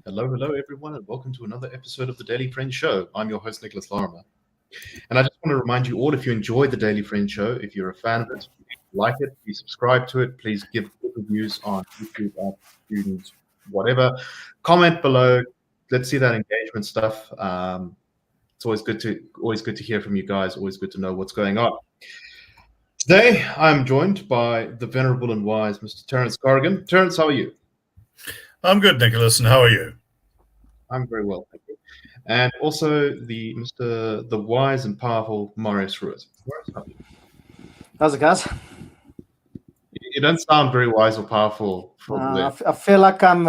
Hello, everyone, and welcome to another episode of the Daily Friend Show. I'm your host, Nicholas Lorimer. And I just want to remind you all, if you enjoy the Daily Friend Show, if you're a fan of it, like it, please subscribe to it, please give good reviews on YouTube, iTunes, whatever. Comment below. Let's see that engagement stuff. It's always good to hear from you guys, always good to know what's going on. Today, I'm joined by the venerable and wise Mr. Terence Corrigan. Terence, how are you? I'm good, Nicholas, and how are you? I'm very well, thank you. And also the wise and powerful Marius Roodt. How's it, guys? You don't sound very wise or powerful. I feel like I'm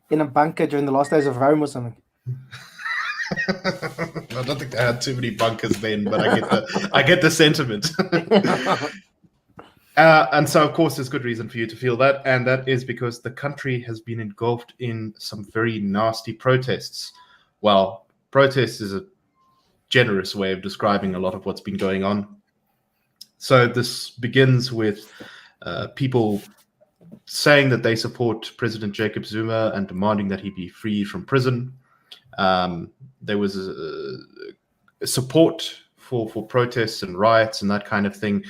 in a bunker during the last days of Rome or something. I don't think they had too many bunkers then, but I get the sentiment. And so, of course, there's good reason for you to feel that, and that is because the country has been engulfed in some very nasty protests. Well, protest is a generous way of describing a lot of what's been going on. So this begins with people saying that they support President Jacob Zuma and demanding that he be freed from prison. There was a support for protests and riots and that kind of thing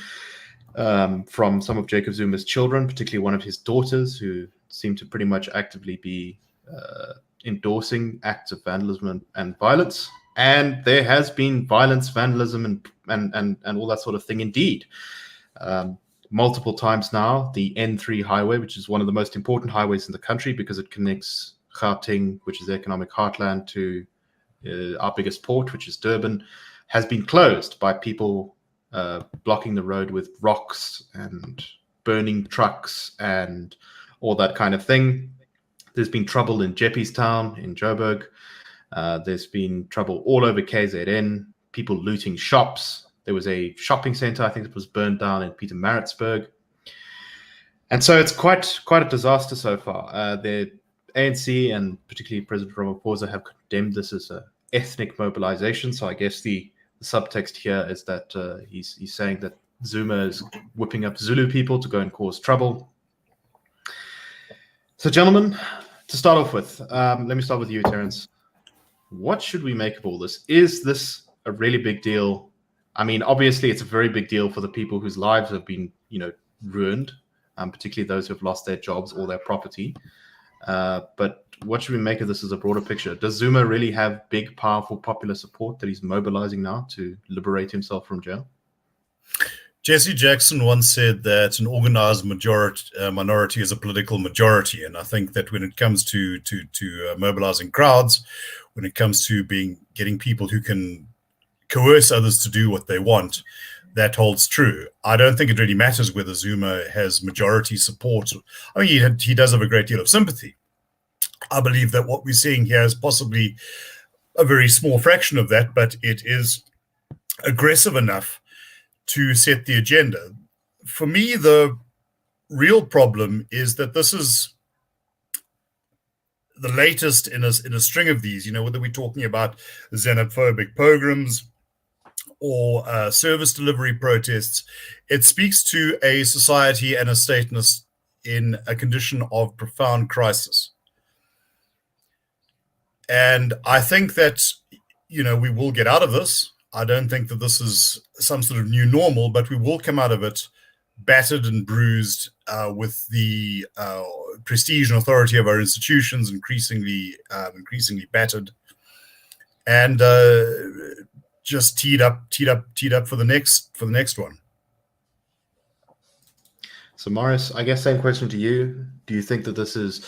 from some of Jacob Zuma's children, particularly one of his daughters, who seem to pretty much actively be endorsing acts of vandalism and violence. And there has been violence, vandalism, and all that sort of thing indeed. Multiple times now, the N3 highway, which is one of the most important highways in the country because it connects Gauteng, which is the economic heartland, to our biggest port, which is Durban, has been closed by people blocking the road with rocks and burning trucks and all that kind of thing. There's been trouble in Jeppiestown, in Joburg. There's been trouble all over KZN, people looting shops. There was a shopping center, I think it was burned down in Pietermaritzburg. And so it's quite a disaster so far. The ANC and particularly President Ramaphosa have condemned this as an ethnic mobilization. So I guess the subtext here is that he's saying that Zuma is whipping up Zulu people to go and cause trouble. So, gentlemen, to start off with, let me start with you, Terence. What should we make of all this? Is this a really big deal? I mean, obviously, it's a very big deal for the people whose lives have been, ruined, particularly those who have lost their jobs or their property. But what should we make of this as a broader picture? Does Zuma really have big, powerful, popular support that he's mobilizing now to liberate himself from jail? Jesse Jackson once said that an organized minority is a political majority. And I think that when it comes to mobilizing crowds, when it comes to getting people who can coerce others to do what they want, that holds true. I don't think it really matters whether Zuma has majority support. I mean, he does have a great deal of sympathy. I believe that what we're seeing here is possibly a very small fraction of that, but it is aggressive enough to set the agenda. For me, the real problem is that this is the latest in a string of these, whether we're talking about xenophobic pogroms or service delivery protests. It speaks to a society and a state in a condition of profound crisis. And I think that, we will get out of this. I don't think that this is some sort of new normal, but we will come out of it battered and bruised, with the prestige and authority of our institutions increasingly battered, and just teed up for the next one. So, Marius, I guess same question to you. Do you think that this is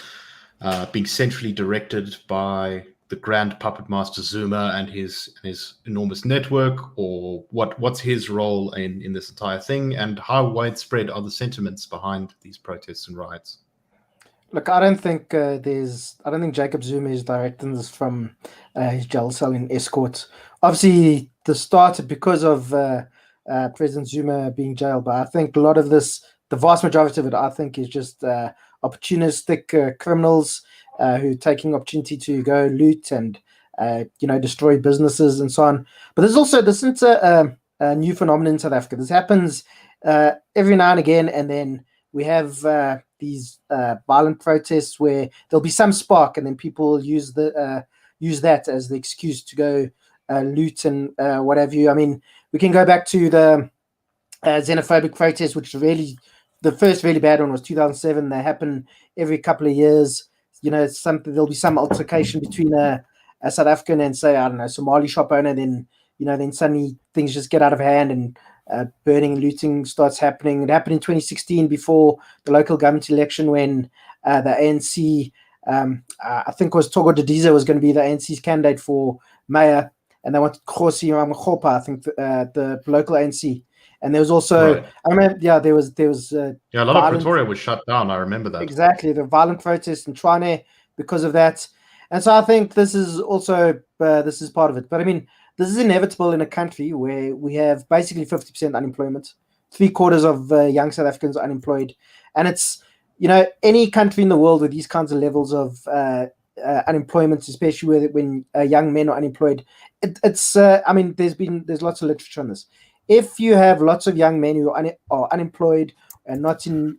being centrally directed by the grand puppet master Zuma and his enormous network, or what's his role in this entire thing, and how widespread are the sentiments behind these protests and riots? Look, I don't think Jacob Zuma is directing this from his jail cell in Escort. Obviously, the started because of President Zuma being jailed, but I think a lot of this, the vast majority of it, I think, is just opportunistic criminals who are taking opportunity to go loot and destroy businesses and so on. But this isn't a new phenomenon in South Africa. This happens every now and again, and then we have these violent protests where there'll be some spark, and then people use that as the excuse to go loot and what have you. I mean, we can go back to the xenophobic protests, which really, the first really bad one was 2007. They happen every couple of years. There'll be some altercation between a South African and, say, I don't know, Somali shop owner. Then then suddenly things just get out of hand, and burning and looting starts happening. It happened in 2016 before the local government election, when the ANC, I think it was Togo Didiza, was going to be the ANC's candidate for mayor, and they wanted Khosi Ramokgopa, I think, the local ANC. And there was also, Right. I remember, there was a lot of Pretoria was shut down. I remember that. Exactly, the violent protests in Tshwane because of that. And so I think this is also this is part of it. But I mean, this is inevitable in a country where we have basically 50% unemployment, 3/4 of young South Africans are unemployed, and it's any country in the world with these kinds of levels of unemployment, especially when young men are unemployed. It's I mean, there's lots of literature on this. If you have lots of young men who are unemployed and not in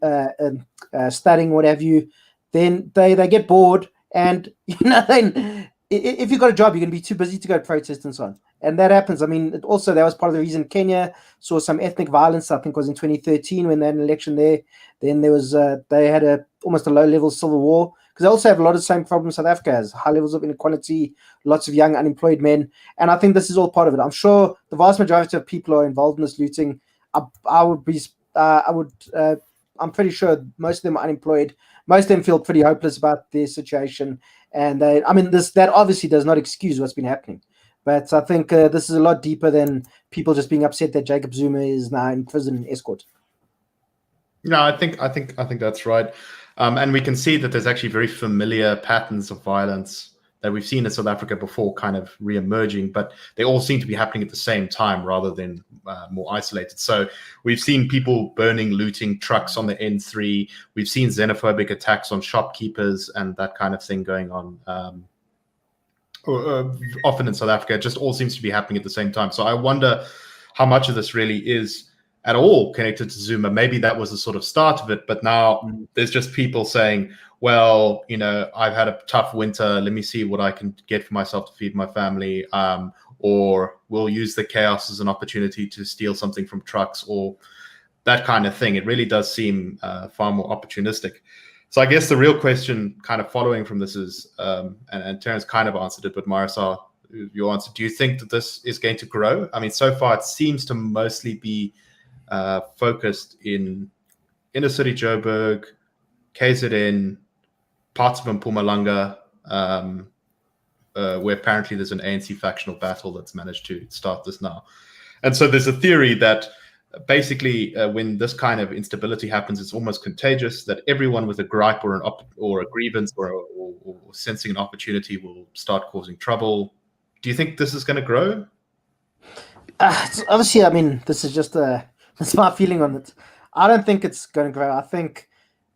studying, what have you, then they get bored, and then if you've got a job, you're going to be too busy to go protest and so on. And that happens. I mean, that was part of the reason Kenya saw some ethnic violence. I think it was in 2013 when they had an election there. Then there was they had almost a low-level civil war, because they also have a lot of the same problems South Africa has: high levels of inequality, lots of young unemployed men. And I think this is all part of it. I'm sure the vast majority of people are involved in this looting. I'm pretty sure most of them are unemployed. Most of them feel pretty hopeless about their situation. And that obviously does not excuse what's been happening. But I think this is a lot deeper than people just being upset that Jacob Zuma is now in prison in escort. No, I think that's right. And we can see that there's actually very familiar patterns of violence that we've seen in South Africa before kind of re-emerging, but they all seem to be happening at the same time rather than more isolated. So we've seen people burning, looting trucks on the N3. We've seen xenophobic attacks on shopkeepers and that kind of thing going on often in South Africa. It just all seems to be happening at the same time. So I wonder how much of this really is at all connected to Zuma. Maybe that was the sort of start of it, but now there's just people saying, well, I've had a tough winter. Let me see what I can get for myself to feed my family. Or we'll use the chaos as an opportunity to steal something from trucks, or that kind of thing. It really does seem far more opportunistic. So I guess the real question kind of following from this is, and Terence kind of answered it, but Marius, your answer, do you think that this is going to grow? I mean, so far it seems to mostly be focused in inner city Joburg, KZN, parts of Mpumalanga, where apparently there's an ANC factional battle that's managed to start this now. And so there's a theory that basically when this kind of instability happens, it's almost contagious, that everyone with a gripe or a grievance or sensing an opportunity will start causing trouble. Do you think this is going to grow? Obviously, I mean, this is just that's my feeling on it. I don't think it's going to grow. I think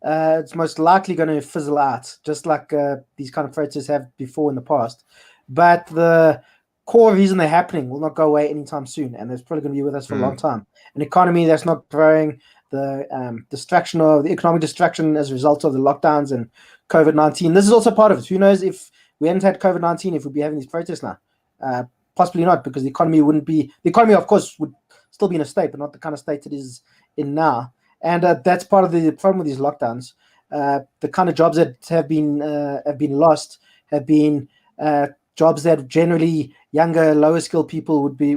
it's most likely going to fizzle out, just like these kind of protests have before in the past. But the core reason they're happening will not go away anytime soon, and it's probably going to be with us for a long time. An economy that's not growing, the economic destruction as a result of the lockdowns and COVID-19. This is also part of it. Who knows if we hadn't had COVID-19, if we'd be having these protests now? Possibly not, because the economy wouldn't be. The economy, of course, would still be in a state, but not the kind of state it is in now. And that's part of the problem with these lockdowns. The kind of jobs that have been lost have been jobs that generally younger, lower skilled people would be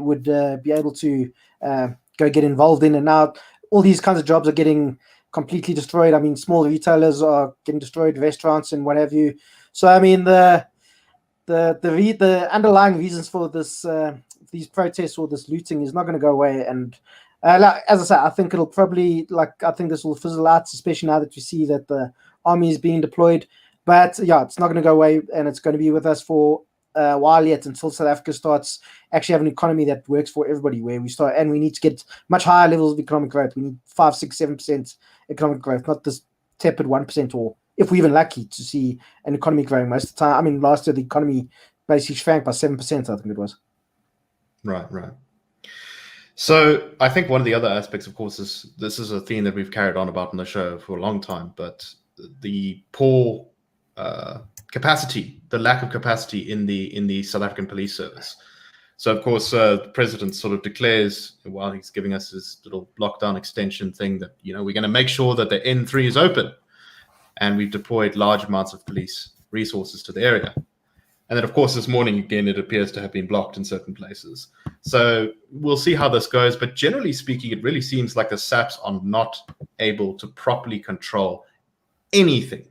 able to go get involved in. And now all these kinds of jobs are getting completely destroyed. I mean, small retailers are getting destroyed, restaurants and what have you. So I mean, the underlying reasons for this these protests or this looting is not going to go away. And as I said, I think it'll probably I think this will fizzle out, especially now that we see that the army is being deployed. But yeah, it's not going to go away, and it's going to be with us for a while yet, until South Africa starts actually having an economy that works for everybody, where we start, and we need to get much higher levels of economic growth. We need 5, 6, 7% economic growth, not this tepid 1%, or if we're even lucky to see an economy growing most of the time. I mean, last year the economy basically shrank by 7%, I think it was. Right. So I think one of the other aspects, of course, is this is a theme that we've carried on about on the show for a long time, but the poor capacity, the lack of capacity in the South African police service. So of course, the president sort of declares while he's giving us his little lockdown extension thing that we're going to make sure that the N3 is open, and we've deployed large amounts of police resources to the area. And then, of course, this morning, again, it appears to have been blocked in certain places. So we'll see how this goes. But generally speaking, it really seems like the SAPs are not able to properly control anything.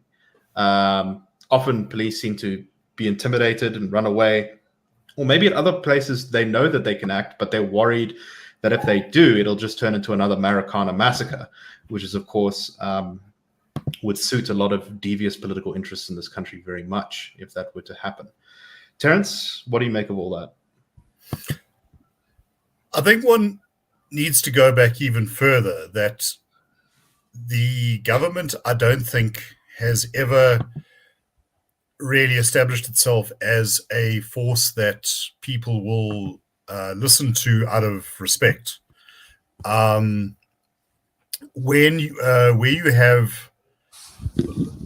Often police seem to be intimidated and run away. Or maybe at other places, they know that they can act, but they're worried that if they do, it'll just turn into another Marikana massacre, which is, of course, would suit a lot of devious political interests in this country very much if that were to happen. Terence, what do you make of all that? I think one needs to go back even further, that the government, I don't think, has ever really established itself as a force that people will listen to out of respect. Where you have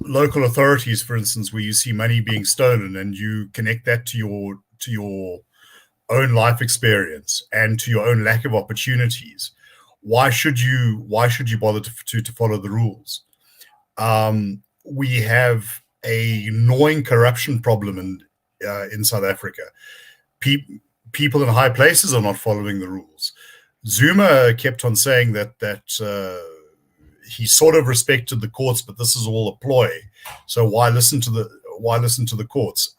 local authorities, for instance, where you see money being stolen and you connect that to your own life experience and to your own lack of opportunities, why should you bother to follow the rules? We have a gnawing corruption problem in South Africa. People in high places are not following the rules. Zuma kept on saying that he sort of respected the courts, but this is all a ploy. So why listen to the courts?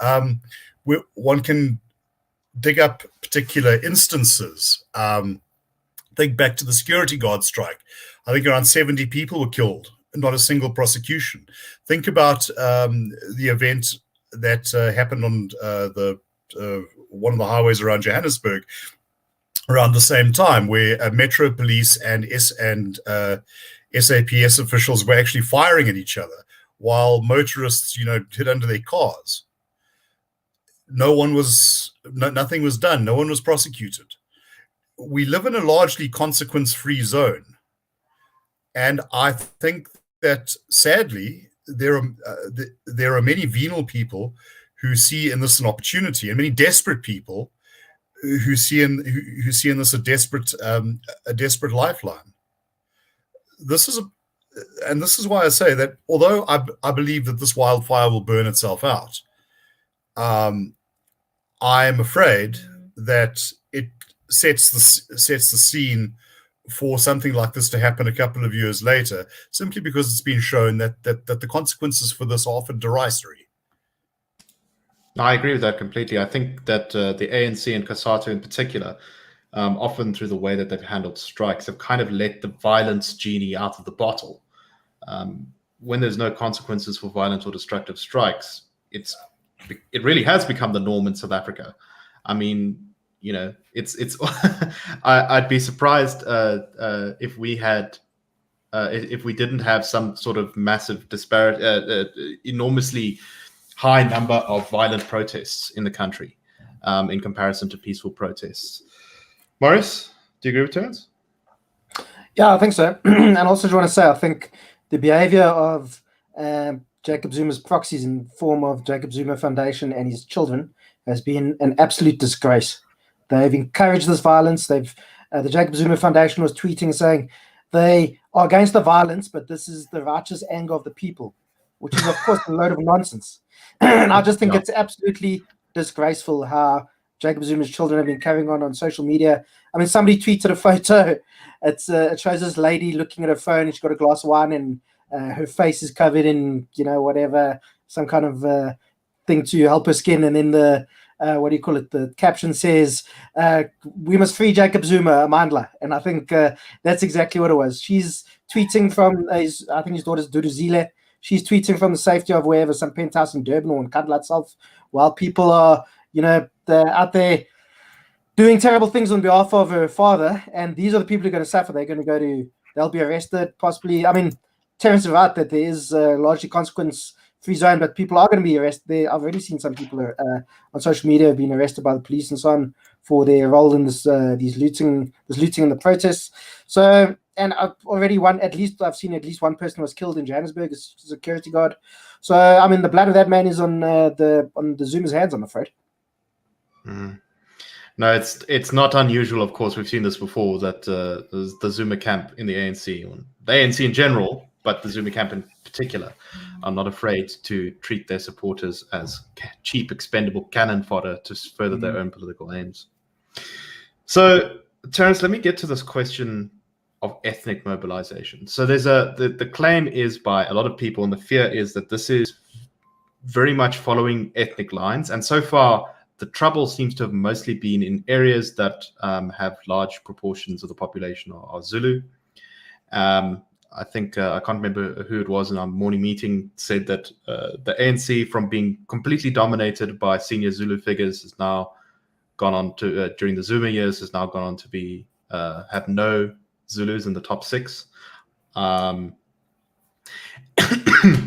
One can dig up particular instances. Think back to the security guard strike. I think around 70 people were killed, not a single prosecution. Think about the event that happened on one of the highways around Johannesburg around the same time, where Metro Police and SAPS officials were actually firing at each other while motorists, hid under their cars. Nothing was done. No one was prosecuted. We live in a largely consequence-free zone. And I think that, sadly, there are many venal people who see in this an opportunity, and many desperate people who see in this a desperate lifeline. This is why I say that although I believe that this wildfire will burn itself out, I am afraid that it sets the scene for something like this to happen a couple of years later, simply because it's been shown that the consequences for this are often derisory. I agree with that completely. I think that the ANC and COSATU in particular, often through the way that they've handled strikes, have kind of let the violence genie out of the bottle. When there's no consequences for violent or destructive strikes, it really has become the norm in South Africa. I mean, it's I'd be surprised if we didn't have some sort of massive enormously high number of violent protests in the country in comparison to peaceful protests. Marius, do you agree with Terence? Yeah, I think so. And also just want to say, I think the behavior of Jacob Zuma's proxies in form of Jacob Zuma Foundation and his children has been an absolute disgrace. They've encouraged this violence. The Jacob Zuma Foundation was tweeting saying they are against the violence, but this is the righteous anger of the people, which is, of course, a load of nonsense. And I just think it's absolutely disgraceful how Jacob Zuma's children have been carrying on social media. I mean, somebody tweeted a photo. It shows this lady looking at her phone, and she's got a glass of wine, and her face is covered in, whatever, some kind of thing to help her skin. And then the caption says, "We must free Jacob Zuma, Amandla." And I think that's exactly what it was. She's tweeting from, I think his daughter's Duduzile. She's tweeting from the safety of wherever, some penthouse in Durban or in Kandla itself, while people are, they're out there doing terrible things on behalf of her father. And these are the people who are going to suffer. They'll be arrested, possibly. I mean, Terence is right that there is largely consequence-free zone, but people are going to be arrested. I've already seen some people on social media have been arrested by the police and so on for their role in this looting in the protests. So, and I've seen at least one person was killed in Johannesburg, a security guard. So, I mean, the blood of that man is on the Zuma's hands, I'm afraid. Mm. No, it's not unusual. Of course, we've seen this before, that the Zuma camp in the ANC, or the ANC in general, but the Zuma camp in particular, are not afraid to treat their supporters as cheap, expendable cannon fodder to further their own political aims. So, Terence, let me get to this question of ethnic mobilization. So there's the claim is by a lot of people, and the fear is that this is very much following ethnic lines. And so far, the trouble seems to have mostly been in areas that have large proportions of the population are Zulu. I think, I can't remember who it was in our morning meeting, said that the ANC, from being completely dominated by senior Zulu figures, has now gone on to, during the Zuma years, has now gone on to be, have no Zulus in the top 6.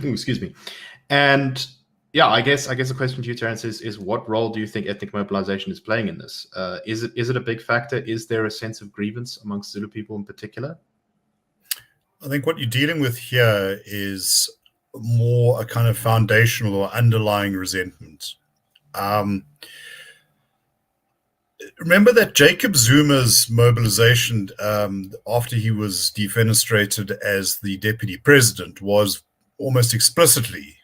Excuse me. And yeah, I guess the question to you, Terence, is what role do you think ethnic mobilization is playing in this? Is it a big factor? Is there a sense of grievance amongst Zulu people in particular? I think what you're dealing with here is more a kind of foundational or underlying resentment. Remember that Jacob Zuma's mobilization after he was defenestrated as the deputy president was almost explicitly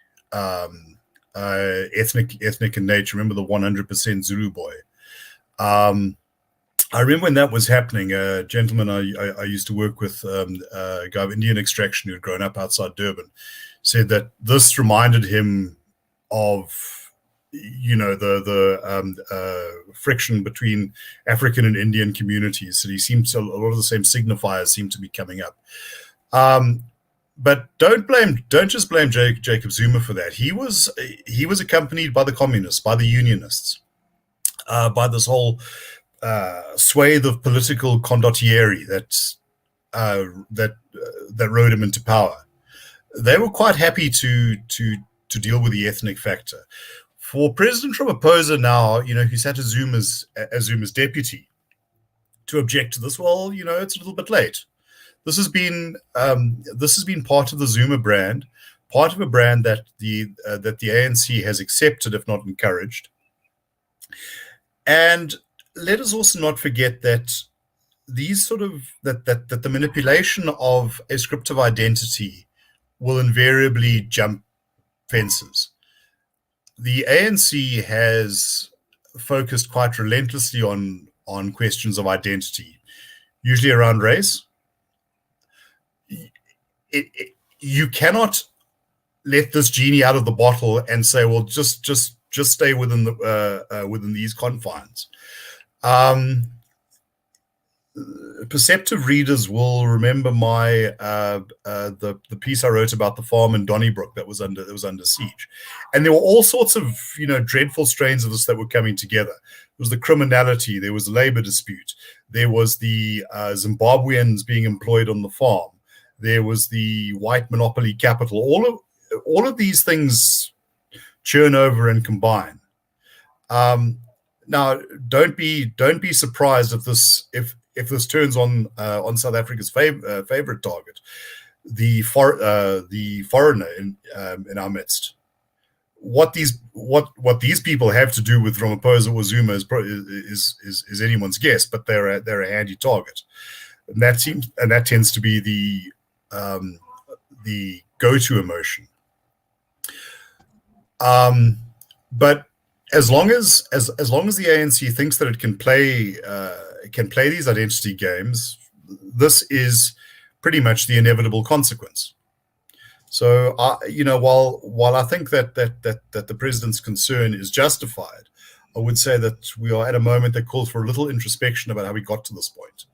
ethnic in nature. Remember the 100% Zulu boy. I remember when that was happening, a gentleman I used to work with, a guy of Indian extraction who had grown up outside Durban, said that this reminded him of, you know, the friction between African and Indian communities. So he seems to, a lot of the same signifiers seem to be coming up. But don't just blame Jacob Zuma for that. He was accompanied by the communists, by the unionists, by this whole swathe of political condottieri that rode him into power. They were quite happy to deal with the ethnic factor. For President Ramaphosa now, you know, who sat as Zuma's deputy, to object to this, well, you know, it's a little bit late. This has been part of the Zuma brand, part of a brand that the ANC has accepted, if not encouraged. And let us also not forget that these sort of that the manipulation of a script of identity will invariably jump fences. The ANC has focused quite relentlessly on questions of identity, usually around race. You cannot let this genie out of the bottle and say, well, just stay within within these confines. Perceptive readers will remember the piece I wrote about the farm in Donnybrook that was under siege, and there were all sorts of, you know, dreadful strains of this that were coming together. There was the criminality, there was the labor dispute, there was the Zimbabweans being employed on the farm, there was the white monopoly capital. All of these things churn over and combine. Now, don't be surprised if this turns on South Africa's favorite target, the foreigner in our midst. What these people have to do with Ramaphosa or Zuma is anyone's guess, but they're a handy target, and that tends to be the go-to emotion. But as long as the ANC thinks that it can play these identity games, this is pretty much the inevitable consequence. So, you know, while I think that the president's concern is justified, I would say that we are at a moment that calls for a little introspection about how we got to this point.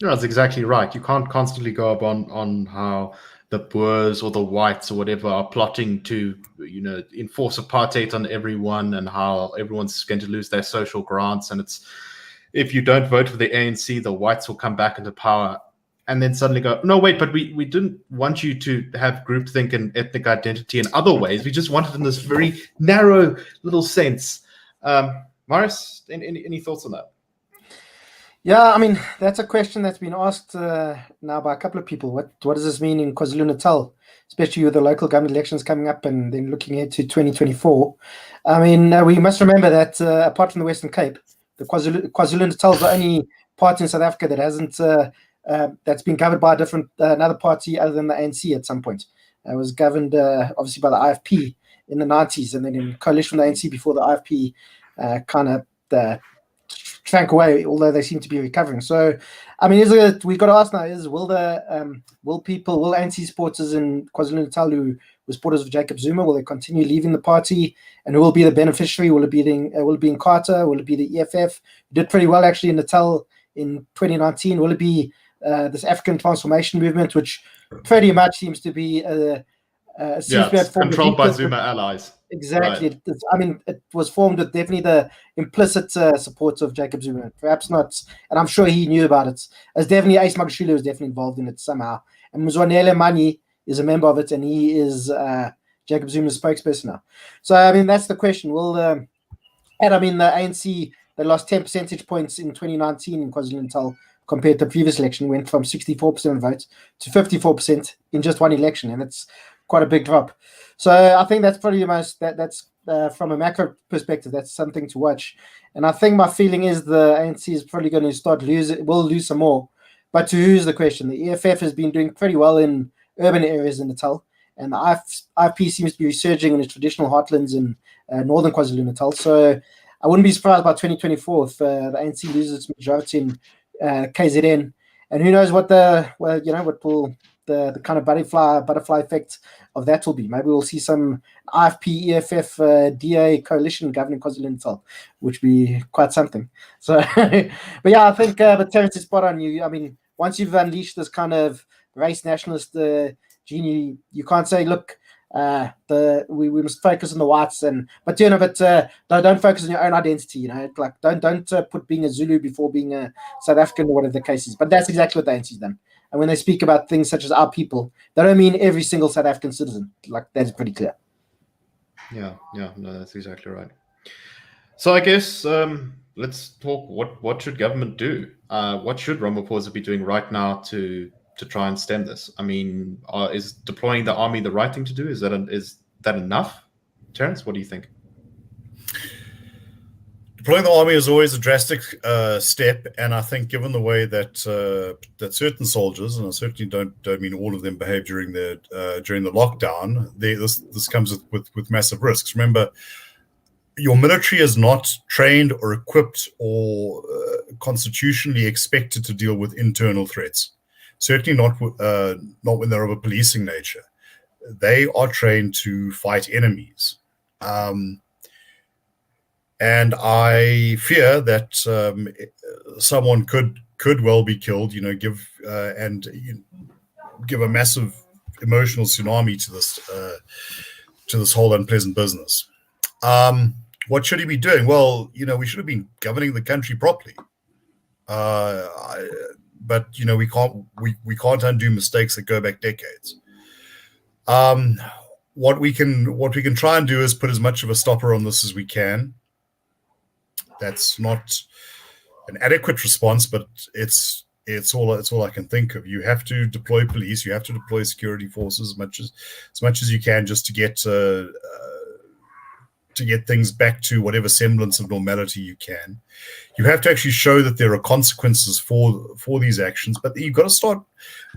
Yeah, that's exactly right. You can't constantly go up on how the Boers or the whites or whatever are plotting to, you know, enforce apartheid on everyone, and how everyone's going to lose their social grants. And it's, if you don't vote for the ANC, the whites will come back into power, and then suddenly go, no, wait, but we didn't want you to have groupthink and ethnic identity in other ways. We just wanted it in this very narrow little sense. Marius, any thoughts on that? Yeah, I mean, that's a question that's been asked now by a couple of people. What does this mean in KwaZulu-Natal, especially with the local government elections coming up and then looking ahead to 2024? I mean, we must remember that apart from the Western Cape, the KwaZulu-Natal is the only part in South Africa that hasn't that's been governed by a different another party other than the ANC at some point. It was governed obviously by the IFP in the 90s, and then in coalition with the ANC before the IFP kind of shrank away, although they seem to be recovering. So, I mean, we've got to ask now: will ANC supporters in KwaZulu-Natal who were supporters of Jacob Zuma, will they continue leaving the party, and who will be the beneficiary? Will it be in Carter? Will it be the EFF? Who did pretty well actually in Natal in 2019. Will it be this African transformation movement, which pretty much seems to be controlled by Zuma allies? Exactly. Right. I mean, it was formed with definitely the implicit support of Jacob Zuma. Perhaps not, and I'm sure he knew about it. As definitely Ace Magashule was definitely involved in it somehow. And Mzwanele Mani is a member of it, and he is Jacob Zuma's spokesperson now. So, I mean, that's the question. The ANC, they lost 10 percentage points in 2019 in KwaZulu-Natal compared to the previous election, went from 64% of votes to 54% in just one election, and it's quite a big drop. So I think that's probably the most that's from a macro perspective, that's something to watch. And I think my feeling is the ANC is probably going to will lose some more. But to who's the question? The EFF has been doing pretty well in urban areas in Natal, and the IFP seems to be resurging in its traditional heartlands in northern KwaZulu-Natal. So I wouldn't be surprised by 2024 if the ANC loses its majority in KZN. And who knows what the kind of butterfly effect of that will be. Maybe we'll see some IFP, EFF, DA coalition governing KwaZulu-Natal, which would be quite something. So, but yeah, I think, but Terence is spot on. I mean, once you've unleashed this kind of race nationalist genie, you can't say, look, we must focus on the whites, but don't focus on your own identity. Like don't put being a Zulu before being a South African or whatever the case is. But that's exactly what the ANC's done. And when they speak about things such as our people, they don't mean every single South African citizen. Like, that's pretty clear. Yeah, no, that's exactly right. So I guess let's talk. What should government do? What should Ramaphosa be doing right now to try and stem this? I mean, is deploying the army the right thing to do? Is that enough? Terence, what do you think? Deploying the army is always a drastic step, and I think given the way that certain soldiers, and I certainly don't mean all of them, behave during the lockdown, this comes with massive risks. Remember, your military is not trained or equipped or constitutionally expected to deal with internal threats. Certainly not when they're of a policing nature. They are trained to fight enemies. And I fear that someone could well be killed. Give a massive emotional tsunami to this whole unpleasant business. What should he be doing? Well, we should have been governing the country properly. But we can't undo mistakes that go back decades. What we can try and do is put as much of a stopper on this as we can. That's not an adequate response, but it's all I can think of. You have to deploy police, you have to deploy security forces as much as you can, just to get things back to whatever semblance of normality you can. You have to actually show that there are consequences for these actions, but you've got to start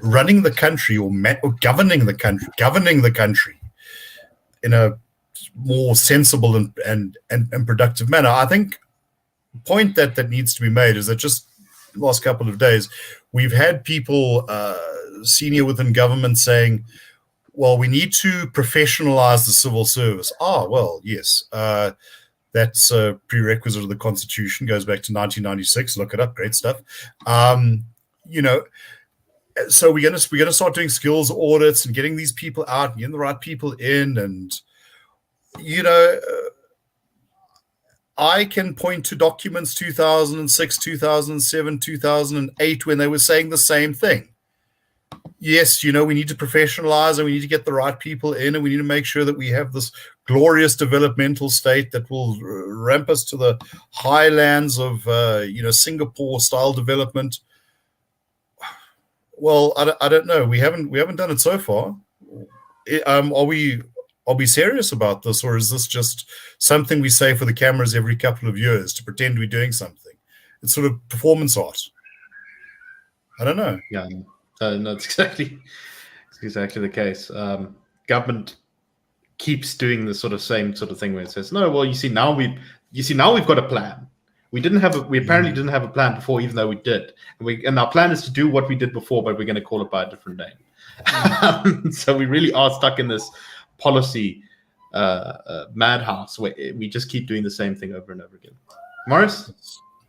running the country or governing the country in a more sensible and productive manner. I think the point that needs to be made is that just the last couple of days, we've had people senior within government saying, well, we need to professionalize the civil service. Well, yes. That's a prerequisite of the Constitution, goes back to 1996. Look it up, great stuff. So we're gonna start doing skills audits and getting these people out and getting the right people in. And I can point to documents 2006, 2007, 2008 when they were saying the same thing. yes, we need to professionalize and we need to get the right people in, and we need to make sure that we have this glorious developmental state that will ramp us to the highlands of, Singapore-style development. Well, I don't know. We haven't done it so far. Are we serious about this, or is this just something we say for the cameras every couple of years to pretend we're doing something? It's sort of performance art. I don't know. Yeah, no, it's exactly the case. Government keeps doing the same sort of thing where it says, "No, well, you see now we've got a plan. We apparently didn't have a plan before, even though we did. And our plan is to do what we did before, but we're going to call it by a different name." So we really are stuck in this policy madhouse where we just keep doing the same thing over and over again. Marius,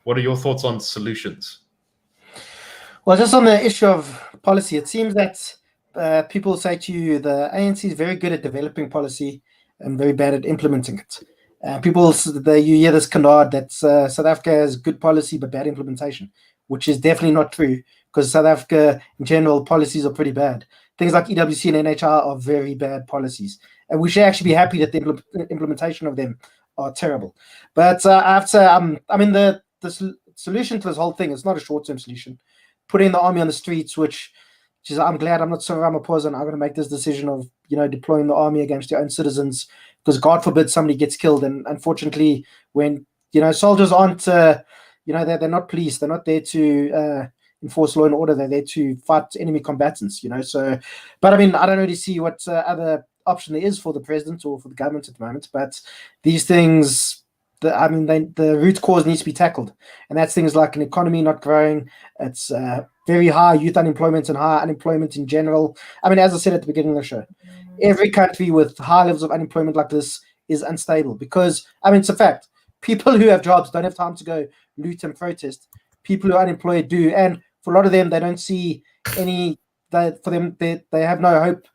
what are your thoughts on solutions? Well, just on the issue of policy, it seems that people say to you the ANC is very good at developing policy and very bad at implementing it. You hear this canard that South Africa has good policy but bad implementation, which is definitely not true, because South Africa in general policies are pretty bad. Things like EWC and NHR are very bad policies, and we should actually be happy that the implementation of them are terrible. But I have to say, the solution to this whole thing is not a short-term solution. Putting the army on the streets, which is, I'm glad I'm not Cyril Ramaphosa and I'm going to make this decision of deploying the army against your own citizens, because God forbid somebody gets killed. And unfortunately, when soldiers aren't, they're not police. They're not there to enforce law and order. They're there to fight enemy combatants. So, but I don't really see what other option there is for the president or for the government at the moment. But these things, the root cause needs to be tackled, and that's things like an economy not growing. It's very high youth unemployment and high unemployment in general. As I said at the beginning of the show, every country with high levels of unemployment like this is unstable, because it's a fact. People who have jobs don't have time to go loot and protest. People who are unemployed do, and for a lot of them, they don't see any. For them, they have no hope.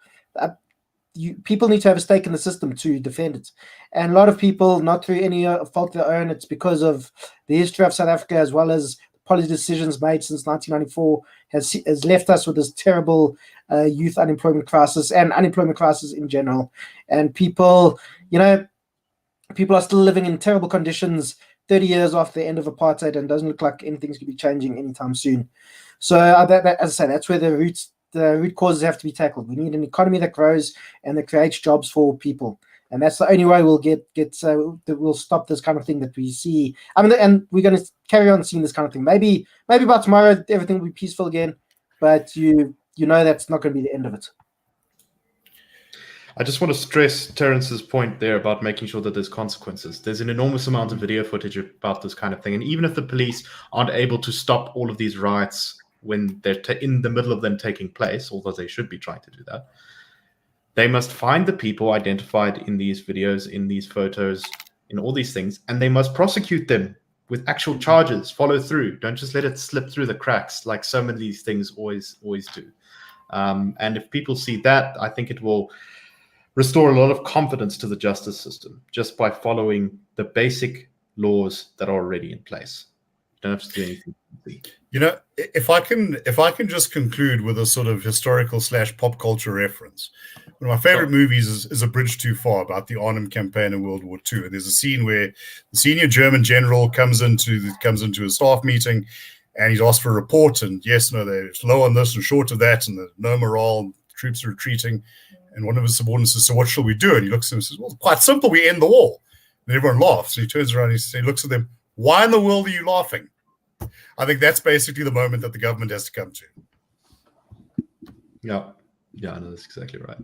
People need to have a stake in the system to defend it, and a lot of people, not through any fault of their own, it's because of the history of South Africa, as well as policy decisions made since 1994, has left us with this terrible youth unemployment crisis and unemployment crisis in general. And people are still living in terrible conditions 30 years after the end of apartheid, and doesn't look like anything's going to be changing anytime soon. So as I say, that's where the root causes have to be tackled. We need an economy that grows and that creates jobs for people, and that's the only way we'll that we'll stop this kind of thing that we see. And we're going to carry on seeing this kind of thing. Maybe by tomorrow everything will be peaceful again, but that's not going to be the end of it. I just want to stress Terence's point there about making sure that there's consequences. There's an enormous amount of video footage about this kind of thing, and even if the police aren't able to stop all of these riots when they're in the middle of them taking place, although they should be trying to do that, they must find the people identified in these videos, in these photos, in all these things, and they must prosecute them with actual charges, follow through. Don't just let it slip through the cracks like so many of these things always do. And if people see that, I think it will restore a lot of confidence to the justice system just by following the basic laws that are already in place. You don't have to do anything. If I can just conclude with a sort of historical / pop culture reference, one of my favorite movies is A Bridge Too Far, about the Arnhem campaign in World War II. And there's a scene where the senior German general comes into a staff meeting, and he's asked for a report. And yes, no, they're low on this and short of that, and there's no morale. Troops are retreating. And one of his subordinates says, "So what shall we do?" And he looks at him and says, "Well, quite simple. We end the war." And everyone laughs. And he turns around and he looks at them. "Why in the world are you laughing?" I think that's basically the moment that the government has to come to. Yeah, no, that's exactly right.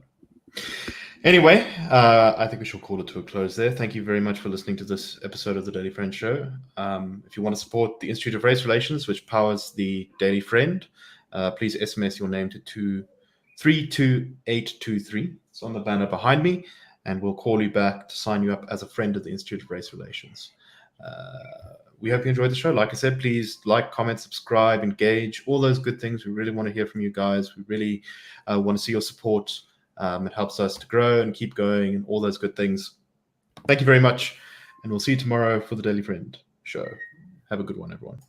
Anyway, I think we shall call it to a close there. Thank you very much for listening to this episode of the Daily Friend Show. If you want to support the Institute of Race Relations, which powers the Daily Friend, please SMS your name to 32823. It's on the banner behind me, and we'll call you back to sign you up as a friend of the Institute of Race Relations. We hope you enjoyed the show. Like I said, please like, comment, subscribe, engage, all those good things. We really want to hear from you guys. We really want to see your support. It helps us to grow and keep going and all those good things. Thank you very much, and we'll see you tomorrow for the Daily Friend Show. Have a good one, everyone.